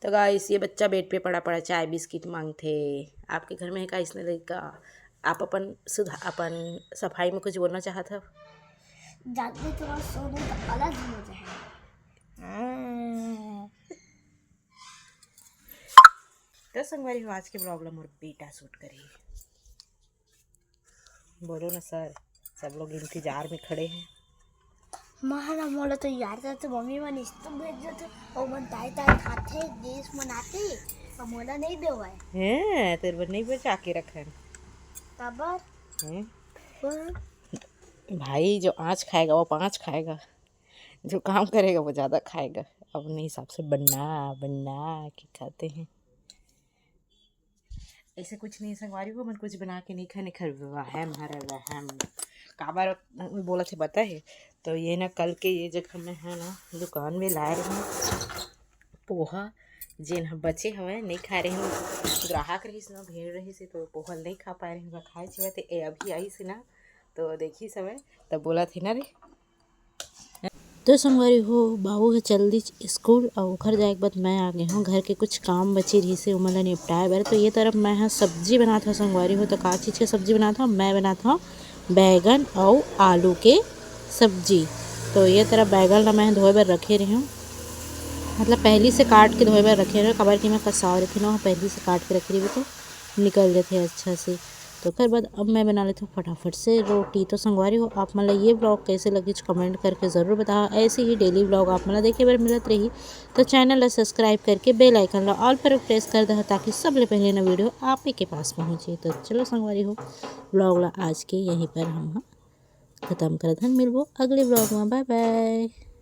तो गाइस ये बच्चा बेड पे पड़ा पड़ा चाय बिस्किट मांगथे। आपके घर में है का इसने लड़का? आप अपन सफाई में कुछ बोलना चाहत हो? जानते तो सोने का अलग ही मजा है। तो संगवारी हो आज के प्रॉब्लम और बेटा शूट करी। बोलो ना सर, सब लोग इंतजार में खड़े हैं। महारा मोला तो यार तो मम्मी मन इस्तो भेज देते और मन ताई ताई खाते देश मनाते और मोला नहीं देवाए हैं तेरे पर नहीं बचा के रखन तबर हैं? पर भाई जो आज खाएगा वो 5 खाएगा, जो काम करेगा वो ज़्यादा खाएगा। अपने हिसाब से बना बना के खाते हैं। ऐसे कुछ नहीं संगवारी हो, मन कुछ बना के नहीं खाने खर वहम हर वहम काबर बोला थे पता है। तो ये ना कल के ये जगह में है ना दुकान में लाए रहे पोहा, जेन ह बचे हवे नहीं खा रहे हैं। ग्राहक रही ना भीड़ रही से तो पोहा नहीं खा पाए रहे खाए छे तो ए अभी आई से ना तो देखी समय तब बोला थे ना रे। तो संगवारी हो बाबू है चल दी स्कूल और घर जाए के बाद मैं आ गई हूँ। घर के कुछ काम बची रही से उमला निपटाए बर। तो ये तरफ मैं यहाँ सब्जी बना था संगवारी हो। तो का चीज़ की सब्जी बना था? मैं बना था बैगन और आलू के सब्जी। तो ये तरफ बैगन ला मैं धोए बर रखे रही हूँ, मतलब पहली से काट के धोए बर रखे रहे। कबर की मैं कसाव रखी ना पहली से काट के रखी रही तो निकल जाते अच्छा से। तो फिर बाद अब मैं बना लेती हूँ फटाफट से रोटी। तो संगवारी हो आप मतलब ये ब्लॉग कैसे लगी कमेंट करके ज़रूर बताओ। ऐसे ही डेली ब्लॉग आप मतलब देखे बार मिलत रही तो चैनल ला सब्सक्राइब करके बेल आइकन ला ऑल पर प्रेस कर दे ताकि सबले पहले ना वीडियो आप ही के पास पहुँचे। तो चलो संगवारी हो ब्लॉग ला आज के यहीं पर हम ख़त्म करत हन। मिलबो अगले ब्लॉग में। Bye bye.